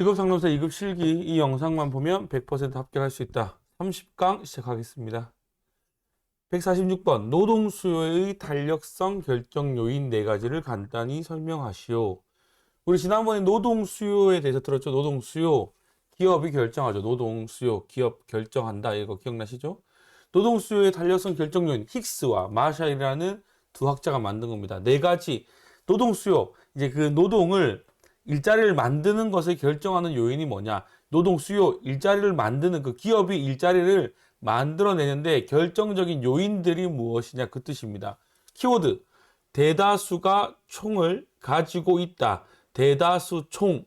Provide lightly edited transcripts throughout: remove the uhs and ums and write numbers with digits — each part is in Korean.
직업상담사 2급 실기 이 영상만 보면 100% 합격할 수 있다. 30강 시작하겠습니다. 146번 노동 수요의 탄력성 결정 요인 4가지를 간단히 설명하시오. 우리 지난번에 노동 수요에 대해서 들었죠. 노동 수요. 기업이 결정하죠. 노동 수요. 기업 결정한다. 이거 기억나시죠? 노동 수요의 탄력성 결정 요인 힉스와 마샬이라는 두 학자가 만든 겁니다. 4가지 노동 수요. 이제 그 노동을 일자리를 만드는 것을 결정하는 요인이 뭐냐? 노동 수요, 일자리를 만드는 그 기업이 일자리를 만들어내는데 결정적인 요인들이 무엇이냐 그 뜻입니다. 키워드 대다수가 총을 가지고 있다. 대다수 총,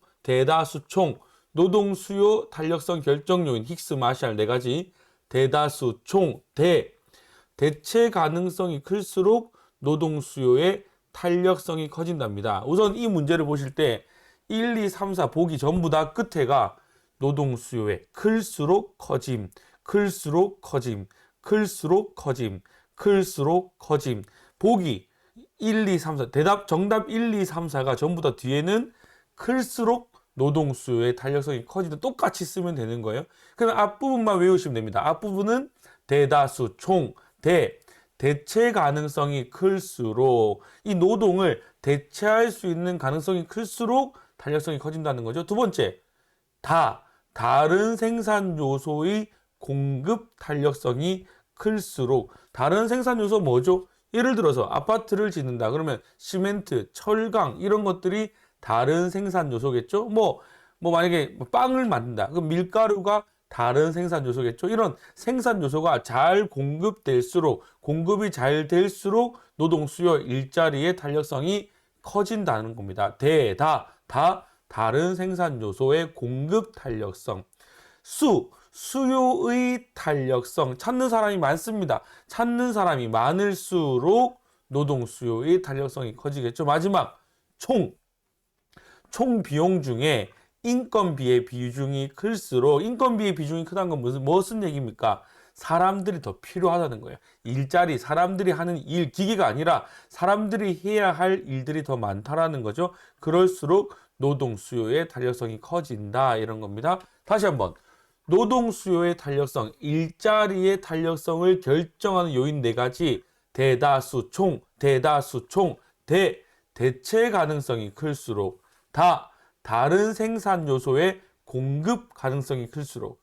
노동 수요 탄력성 결정 요인 힉스 마샬 4가지 대다수 총, 대체 가능성이 클수록 노동 수요의 탄력성이 커진답니다. 우선 이 문제를 보실 때 1, 2, 3, 4 보기 전부 다 끝에가 노동 수요의 클수록 커짐, 클수록 커짐, 클수록 커짐, 클수록 커짐. 보기 1, 2, 3, 4 대답 정답 1, 2, 3, 4가 전부 다 뒤에는 클수록 노동 수요의 탄력성이 커진다. 똑같이 쓰면 되는 거예요. 그럼 앞부분만 외우시면 됩니다. 앞부분은 대다수 총, 대체 가능성이 클수록 이 노동을 대체할 수 있는 가능성이 클수록 탄력성이 커진다는 거죠. 두 번째, 다른 생산 요소의 공급 탄력성이 클수록 다른 생산 요소 뭐죠? 예를 들어서 아파트를 짓는다. 그러면 시멘트, 철강 이런 것들이 다른 생산 요소겠죠. 뭐 만약에 빵을 만든다. 그럼 밀가루가 다른 생산 요소겠죠. 이런 생산 요소가 잘 공급이 잘 될수록 노동 수요 일자리의 탄력성이 커진다는 겁니다. 다른 생산 요소의 공급 탄력성. 수요의 탄력성. 찾는 사람이 많습니다. 찾는 사람이 많을수록 노동 수요의 탄력성이 커지겠죠. 마지막, 총 비용 중에 인건비의 비중이 클수록, 인건비의 비중이 크다는 건 무슨 얘기입니까? 사람들이 더 필요하다는 거예요. 일자리, 사람들이 하는 일, 기계가 아니라 사람들이 해야 할 일들이 더 많다라는 거죠. 그럴수록 노동 수요의 탄력성이 커진다 이런 겁니다. 다시 한번 노동 수요의 탄력성, 일자리의 탄력성을 결정하는 요인 4가지 대다수 총, 대체 가능성이 클수록 다른 생산 요소의 공급 가능성이 클수록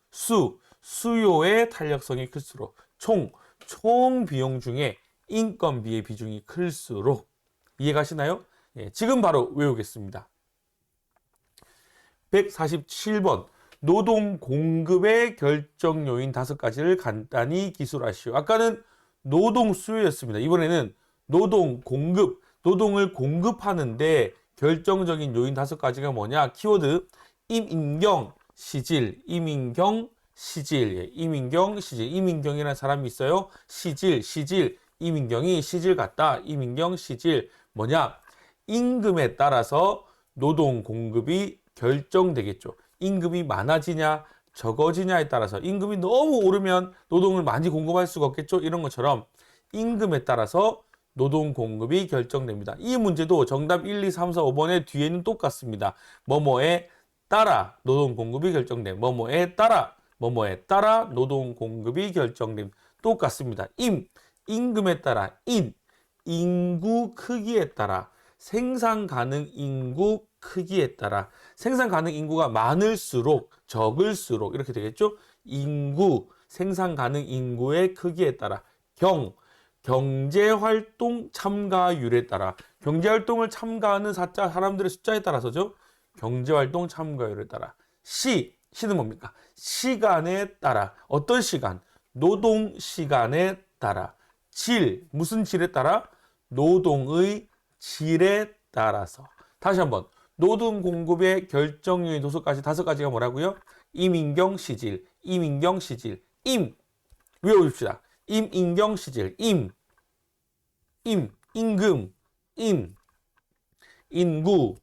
수요의 탄력성이 클수록 총 비용 중에 인건비의 비중이 클수록 이해가시나요? 예, 지금 바로 외우겠습니다. 147번 노동 공급의 결정 요인 5가지를 간단히 기술하시오. 아까는 노동 수요였습니다. 이번에는 노동 공급, 노동을 공급하는데 결정적인 요인 5가지가 뭐냐? 키워드 임인경 시질. 임인경이라는 사람이 있어요. 시질. 임인경이 시질 같다. 임인경 시질. 뭐냐? 임금에 따라서 노동 공급이 결정되겠죠. 임금이 많아지냐 적어지냐에 따라서 임금이 너무 오르면 노동을 많이 공급할 수가 없겠죠. 이런 것처럼 임금에 따라서 노동 공급이 결정됩니다. 이 문제도 정답 1, 2, 3, 4, 5번의 뒤에는 똑같습니다. 뭐뭐에 따라 노동 공급이 결정됨. 뭐뭐에 따라 노동 공급이 결정됨. 똑같습니다. 임금에 따라 인구 크기에 따라 생산 가능 인구 크기에 따라 생산 가능 인구가 많을수록 적을수록 이렇게 되겠죠. 생산 가능 인구의 크기에 따라 경제활동 참가율에 따라 경제활동을 참가하는 사람들의 숫자에 따라서죠. 경제활동 참가율에 따라 시는 뭡니까? 시간에 따라 어떤 시간? 노동 시간에 따라 무슨 질에 따라? 노동의 질에 따라서. 다시 한번 노동 공급의 결정 요인 5가지가 뭐라고요? 임인경 시질 외워줍시다. 임인경 시질 임금 인구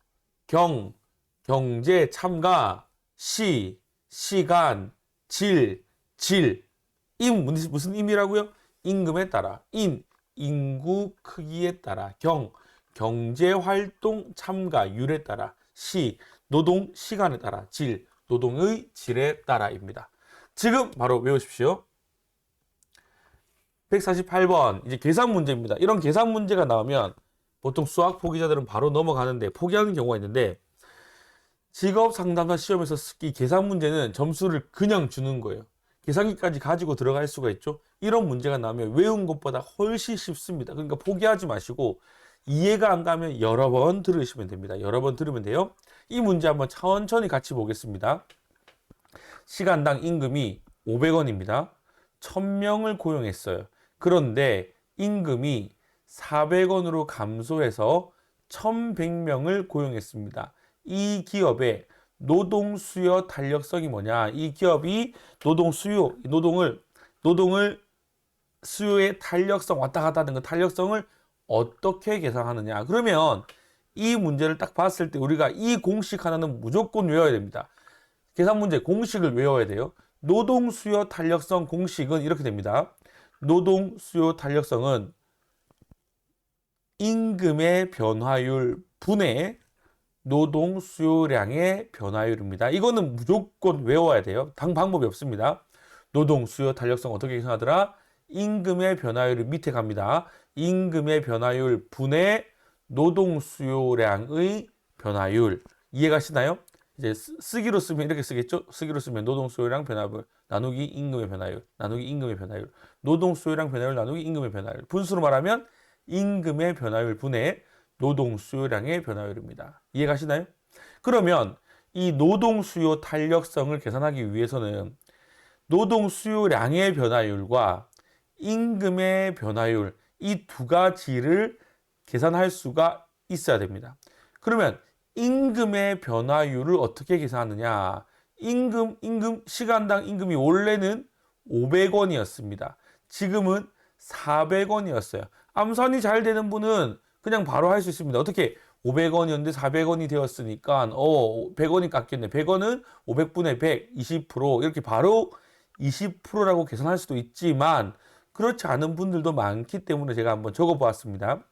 경제 참가 시간 질 무슨 임이라고요? 임금에 따라 인구 크기에 따라 경제활동 참가율에 따라 노동 시간에 따라, 질, 노동의 질에 따라입니다. 지금 바로 외우십시오. 148번 이제 계산 문제입니다. 이런 계산 문제가 나오면 보통 수학 포기자들은 바로 넘어가는데 포기하는 경우가 있는데, 직업 상담사 시험에서 이 계산 문제는 점수를 그냥 주는 거예요. 계산기까지 가지고 들어갈 수가 있죠. 이런 문제가 나오면 외운 것보다 훨씬 쉽습니다. 그러니까 포기하지 마시고 이해가 안 가면 여러 번 들으시면 됩니다. 여러 번 들으면 돼요. 이 문제 한번 천천히 같이 보겠습니다. 시간당 임금이 500원입니다. 1000명을 고용했어요. 그런데 임금이 400원으로 감소해서 1100명을 고용했습니다. 이 기업의 노동 수요 탄력성이 뭐냐? 이 기업이 노동 수요, 노동을 수요의 탄력성, 왔다 갔다 하는 그 탄력성을 어떻게 계산하느냐? 그러면 이 문제를 딱 봤을 때 우리가 이 공식 하나는 무조건 외워야 됩니다. 계산 문제 공식을 외워야 돼요. 노동 수요 탄력성 공식은 이렇게 됩니다. 노동 수요 탄력성은 임금의 변화율 분의 노동 수요량의 변화율입니다. 이거는 무조건 외워야 돼요. 방법이 없습니다. 노동 수요 탄력성 어떻게 계산하더라? 임금의 변화율이 밑에 갑니다. 임금의 변화율 분의 노동 수요량의 변화율. 이해가시나요? 이제 쓰기로 쓰면 이렇게 쓰겠죠? 쓰기로 쓰면 노동 수요량 변화율 나누기 임금의 변화율, 나누기 임금의 변화율, 노동 수요량 변화율 나누기 임금의 변화율. 분수로 말하면 임금의 변화율 분의 노동 수요량의 변화율입니다. 이해가시나요? 그러면 이 노동 수요 탄력성을 계산하기 위해서는 노동 수요량의 변화율과 임금의 변화율, 이 두 가지를 계산할 수가 있어야 됩니다. 그러면 임금의 변화율을 어떻게 계산하느냐? 시간당 임금이 원래는 500원이었습니다. 지금은 400원이었어요. 암산이 잘 되는 분은 그냥 바로 할 수 있습니다. 어떻게? 500원이었는데 400원이 되었으니까 100원이 깎였네. 100원은 500분의 100, 20% 이렇게 바로 20%라고 계산할 수도 있지만 그렇지 않은 분들도 많기 때문에 제가 한번 적어보았습니다.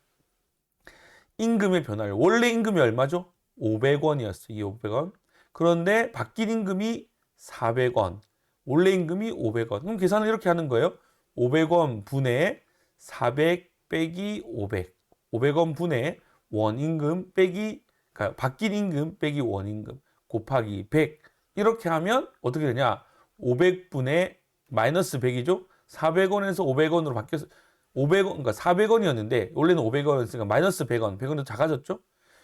임금의 변화율. 원래 임금이 얼마죠? 500원이었어요. 이 500원. 그런데 바뀐 임금이 400원. 원래 임금이 500원. 그럼 계산을 이렇게 하는 거예요. 500원 분의 400 빼기 500. 500원 분의 원임금 빼기, 그러니까 바뀐 임금 빼기 원임금 곱하기 100. 이렇게 하면 어떻게 되냐? 500분의 마이너스 100이죠? 400원에서 500원으로 바뀌어서 500원, 그러니까 400원이었는데 원래는 500원이었으니까 마이너스 100원, 100원도 작아졌죠?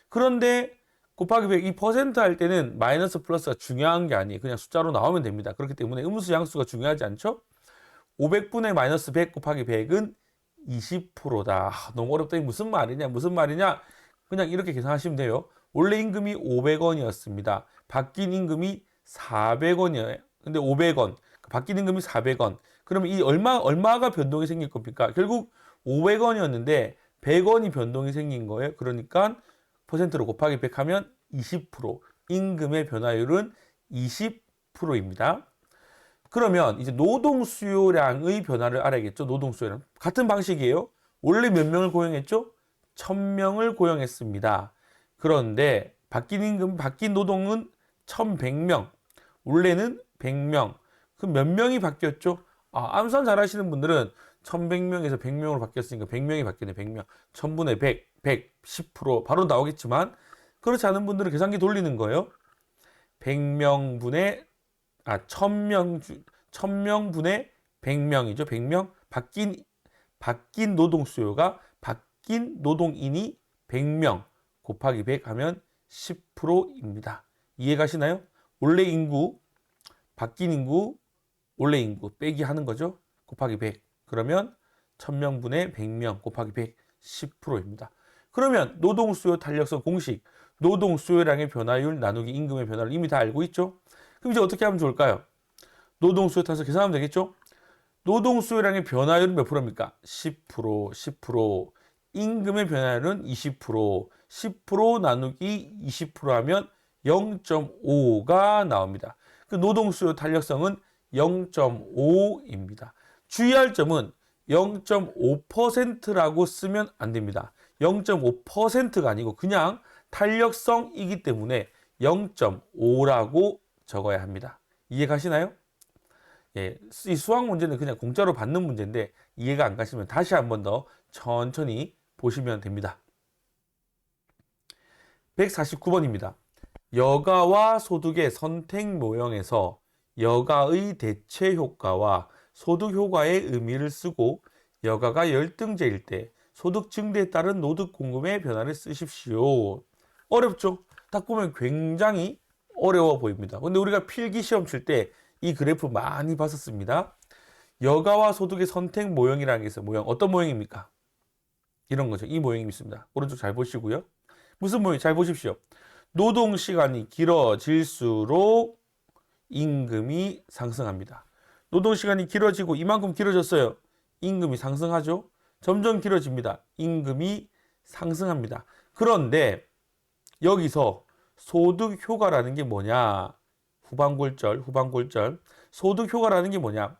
그런데 곱하기 100, 이 퍼센트 할 때는 마이너스 플러스가 중요한 게 아니에요. 그냥 숫자로 나오면 됩니다. 그렇기 때문에 음수 양수가 중요하지 않죠? 500분의 마이너스 100 곱하기 100은 20%다. 너무 어렵다. 이게 무슨 말이냐? 무슨 말이냐? 그냥 이렇게 계산하시면 돼요. 원래 임금이 500원이었습니다. 바뀐 임금이 400원이에요. 근데 500원. 바뀐 임금이 400원. 그러면 이 얼마가 변동이 생길 겁니까? 결국 500원이었는데 100원이 변동이 생긴 거예요. 그러니까 퍼센트로 곱하기 100 하면 20%. 임금의 변화율은 20%입니다. 그러면 이제 노동 수요량의 변화를 알아야겠죠. 노동 수요량. 같은 방식이에요. 원래 몇 명을 고용했죠? 1000명을 고용했습니다. 그런데 바뀐 노동은 1100명. 원래는 100명. 그럼 몇 명이 바뀌었죠? 암산 잘 하시는 분들은 1100명에서 100명으로 바뀌었으니까 100명이 바뀌네. 100명. 1000분의 100, 10% 바로 나오겠지만 그렇지 않은 분들은 계산기 돌리는 거예요. 1000명분의 1000명분의 100명이죠. 100명. 바뀐 노동 수요가 바뀐 노동인이 100명 곱하기 100 하면 10%입니다. 이해가시나요? 원래 인구, 바뀐 인구, 원래 인구 빼기 하는 거죠. 곱하기 100. 그러면 1000명분의 100명 곱하기 100, 10%입니다. 그러면 노동 수요 탄력성 공식, 노동 수요량의 변화율 나누기 임금의 변화를 이미 다 알고 있죠? 그럼 이제 어떻게 하면 좋을까요? 노동 수요 탄력성 계산하면 되겠죠? 노동 수요량의 변화율은 몇 프로입니까? 10%, 10%. 임금의 변화율은 20%. 10% 나누기 20% 하면 0.5가 나옵니다. 그 노동 수요 탄력성은 0.5입니다. 주의할 점은 0.5%라고 쓰면 안 됩니다. 0.5%가 아니고 그냥 탄력성이기 때문에 0.5라고 적어야 합니다. 이해 가시나요? 예, 이 수학 문제는 그냥 공짜로 받는 문제인데 이해가 안 가시면 다시 한 번 더 천천히 보시면 됩니다. 149번입니다. 여가와 소득의 선택 모형에서 여가의 대체 효과와 소득 효과의 의미를 쓰고 여가가 열등제일 때 소득 증대에 따른 노동 공급의 변화를 쓰십시오. 어렵죠? 딱 보면 굉장히 어려워 보입니다. 근데 우리가 필기 시험 칠 때 이 그래프 많이 봤었습니다. 여가와 소득의 선택 모형이라는 게 있어요. 모형. 어떤 모형입니까? 이런 거죠. 이 모형이 있습니다. 오른쪽 잘 보시고요. 무슨 모형? 잘 보십시오. 노동 시간이 길어질수록 임금이 상승합니다. 노동 시간이 길어지고 이만큼 길어졌어요. 임금이 상승하죠. 점점 길어집니다. 임금이 상승합니다. 그런데 여기서 소득 효과라는 게 뭐냐? 후반골절. 소득 효과라는 게 뭐냐?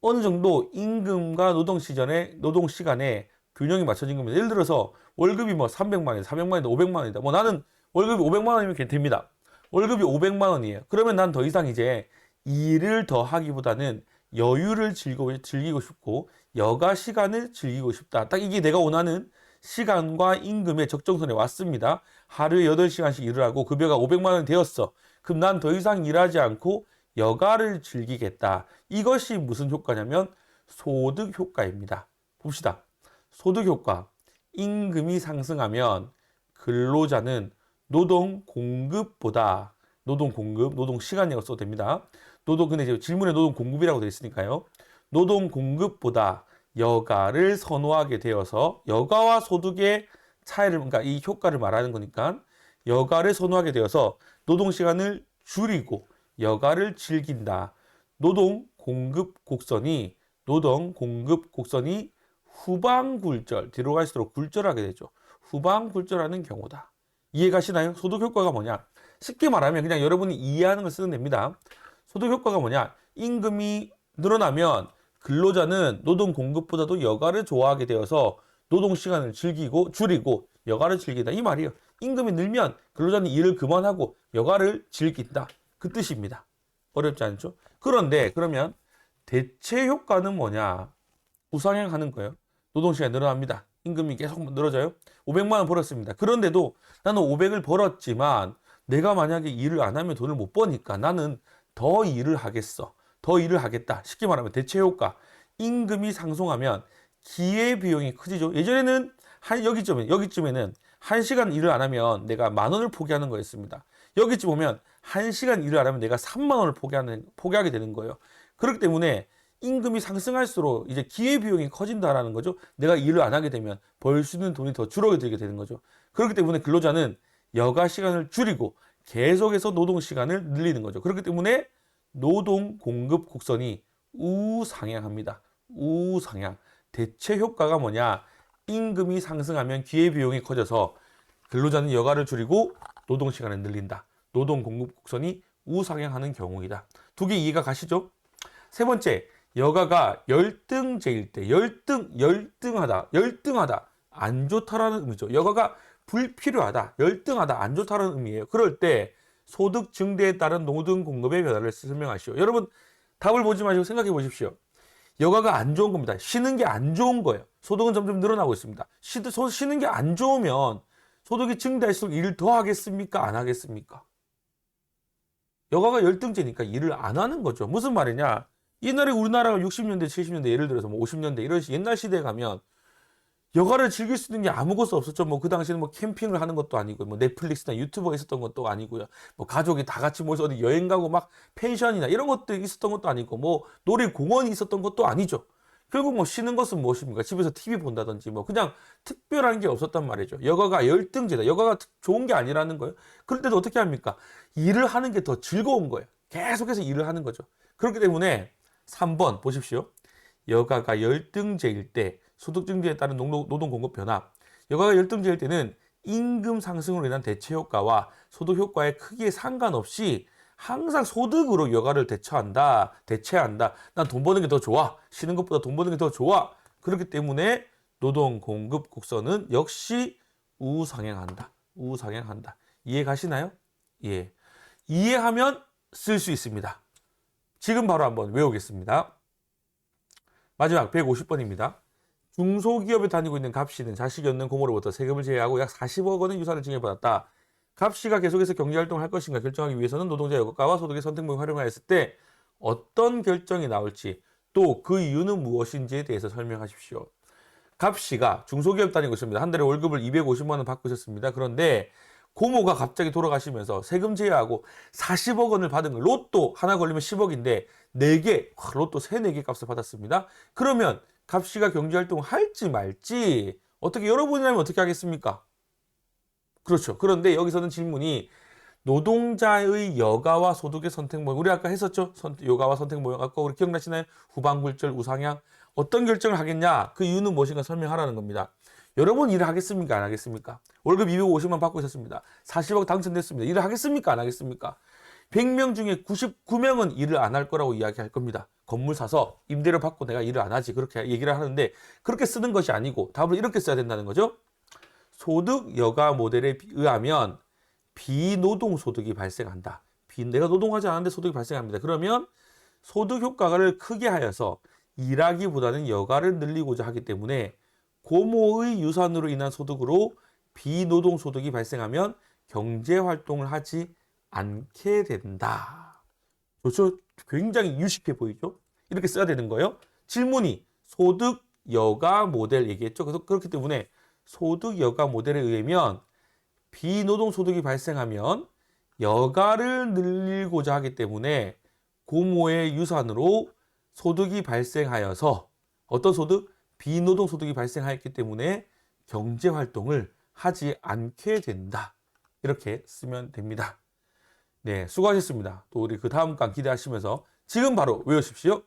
어느 정도 임금과 노동 시간에 균형이 맞춰진 겁니다. 예를 들어서 월급이 뭐 300만 원이다, 400만 원이다, 500만 원이다. 뭐 나는 월급이 500만 원이면 됩니다. 월급이 500만 원이에요. 그러면 난 더 이상 이제 일을 더 하기보다는 여유를 즐기고 싶고 여가 시간을 즐기고 싶다. 딱 이게 내가 원하는 시간과 임금의 적정선에 왔습니다. 하루에 8시간씩 일을 하고 급여가 500만 원이 되었어. 그럼 난 더 이상 일하지 않고 여가를 즐기겠다. 이것이 무슨 효과냐면 소득 효과입니다. 봅시다. 소득 효과. 임금이 상승하면 근로자는 노동 공급보다 노동 시간이라고 써도 됩니다. 근데 이제 질문에 노동 공급이라고 되어 있으니까요. 노동 공급보다 여가를 선호하게 되어서 여가와 소득의 차이를, 그러니까 이 효과를 말하는 거니까 여가를 선호하게 되어서 노동 시간을 줄이고 여가를 즐긴다. 노동 공급 곡선이 후방 굴절, 뒤로 갈수록 굴절하게 되죠. 후방 굴절하는 경우다. 이해 가시나요? 소득 효과가 뭐냐? 쉽게 말하면 그냥 여러분이 이해하는 걸 쓰면 됩니다. 소득 효과가 뭐냐? 임금이 늘어나면 근로자는 노동 공급보다도 여가를 좋아하게 되어서 노동 시간을 줄이고 여가를 즐긴다. 이 말이에요. 임금이 늘면 근로자는 일을 그만하고 여가를 즐긴다. 그 뜻입니다. 어렵지 않죠? 그런데 그러면 대체 효과는 뭐냐? 우상향하는 거예요. 노동 시간이 늘어납니다. 임금이 계속 늘어져요. 500만 원 벌었습니다. 그런데도 나는 500을 벌었지만 내가 만약에 일을 안 하면 돈을 못 버니까 나는 더 일을 하겠어. 더 일을 하겠다. 쉽게 말하면 대체 효과. 임금이 상승하면 기회비용이 커지죠. 예전에는 여기쯤에는 1시간 일을 안 하면 내가 10,000원을 포기하는 거였습니다. 여기쯤 오면 1시간 일을 안 하면 내가 30,000원을 포기하게 되는 거예요. 그렇기 때문에 임금이 상승할수록 이제 기회비용이 커진다라는 거죠. 내가 일을 안 하게 되면 벌 수 있는 돈이 더 줄어들게 되는 거죠. 그렇기 때문에 근로자는 여가 시간을 줄이고 계속해서 노동 시간을 늘리는 거죠. 그렇기 때문에 노동 공급 곡선이 우상향합니다. 우상향. 대체 효과가 뭐냐? 임금이 상승하면 기회비용이 커져서 근로자는 여가를 줄이고 노동 시간을 늘린다. 노동 공급 곡선이 우상향하는 경우이다. 두 개 이해가 가시죠? 세 번째, 여가가 열등제일 때, 열등하다, 안 좋다라는 의미죠. 여가가 불필요하다, 열등하다, 안 좋다라는 의미예요. 그럴 때 소득 증대에 따른 노동 공급의 변화를 설명하시오. 여러분, 답을 보지 마시고 생각해 보십시오. 여가가 안 좋은 겁니다. 쉬는 게 안 좋은 거예요. 소득은 점점 늘어나고 있습니다. 쉬는 게 안 좋으면 소득이 증대할수록 일을 더 하겠습니까? 안 하겠습니까? 여가가 열등제니까 일을 안 하는 거죠. 무슨 말이냐? 옛날에 우리나라가 60년대, 70년대, 예를 들어서 뭐 50년대 이런 옛날 시대에 가면 여가를 즐길 수 있는 게 아무것도 없었죠. 뭐 그 당시에는 뭐 캠핑을 하는 것도 아니고 뭐 넷플릭스나 유튜버가 있었던 것도 아니고요. 뭐 가족이 다 같이 모여서 어디 여행 가고 막 펜션이나 이런 것도 있었던 것도 아니고 뭐 놀이공원이 있었던 것도 아니죠. 결국 뭐 쉬는 것은 무엇입니까? 집에서 TV 본다든지 뭐 그냥 특별한 게 없었단 말이죠. 여가가 열등제다. 여가가 좋은 게 아니라는 거예요. 그럴 때도 어떻게 합니까? 일을 하는 게 더 즐거운 거예요. 계속해서 일을 하는 거죠. 그렇기 때문에 3번 보십시오. 여가가 열등제일 때 소득 증대에 따른 노동 공급 변화. 여가가 열등제일 때는 임금 상승으로 인한 대체 효과와 소득 효과에 크게 상관없이 항상 소득으로 여가를 대체한다. 난 돈 버는 게 더 좋아. 쉬는 것보다 돈 버는 게 더 좋아. 그렇기 때문에 노동 공급 곡선은 역시 우상향한다. 이해 가시나요? 예. 이해하면 쓸 수 있습니다. 지금 바로 한번 외우겠습니다. 마지막 150번입니다. 중소기업에 다니고 있는 갑씨는 자식이 얻는 고모로부터 세금을 제외하고 약 40억 원의 유산을 증여받았다. 갑씨가 계속해서 경제활동을 할 것인가 결정하기 위해서는 노동자 여가와 소득의 선택목을 활용하였을 때 어떤 결정이 나올지 또 그 이유는 무엇인지에 대해서 설명하십시오. 갑씨가 중소기업 다니고 있습니다. 한 달에 월급을 250만 원 받고 있었습니다. 그런데 고모가 갑자기 돌아가시면서 세금 제외하고 40억 원을 받은 거, 로또 하나 걸리면 10억인데 4개, 로또 3, 4개 값을 받았습니다. 그러면 갑씨가 경제활동을 할지 말지 어떻게 여러분이라면 어떻게 하겠습니까? 그렇죠. 그런데 여기서는 질문이 노동자의 여가와 소득의 선택 모형. 우리 아까 했었죠? 여가와 선택 모형. 아까 우리 기억나시나요? 후반굴절, 우상향. 어떤 결정을 하겠냐? 그 이유는 무엇인가 설명하라는 겁니다. 여러분 일을 하겠습니까? 안 하겠습니까? 월급 250만 받고 있었습니다. 40억 당첨됐습니다. 일을 하겠습니까? 안 하겠습니까? 100명 중에 99명은 일을 안 할 거라고 이야기할 겁니다. 건물 사서 임대료 받고 내가 일을 안 하지. 그렇게 얘기를 하는데 그렇게 쓰는 것이 아니고 답을 이렇게 써야 된다는 거죠. 소득 여가 모델에 의하면 비노동소득이 발생한다. 내가 노동하지 않았는데 소득이 발생합니다. 그러면 소득 효과를 크게 하여서 일하기보다는 여가를 늘리고자 하기 때문에 고모의 유산으로 인한 소득으로 비노동소득이 발생하면 경제활동을 하지 않게 된다. 좋죠? 굉장히 유식해 보이죠? 이렇게 써야 되는 거예요. 질문이 소득 여가 모델 얘기했죠. 그래서 그렇기 때문에 소득 여가 모델에 의하면 비노동소득이 발생하면 여가를 늘리고자 하기 때문에 고모의 유산으로 소득이 발생하여서 어떤 소득? 비노동소득이 발생하였기 때문에 경제활동을 하지 않게 된다. 이렇게 쓰면 됩니다. 네, 수고하셨습니다. 또 우리 그 다음 강 기대하시면서 지금 바로 외우십시오.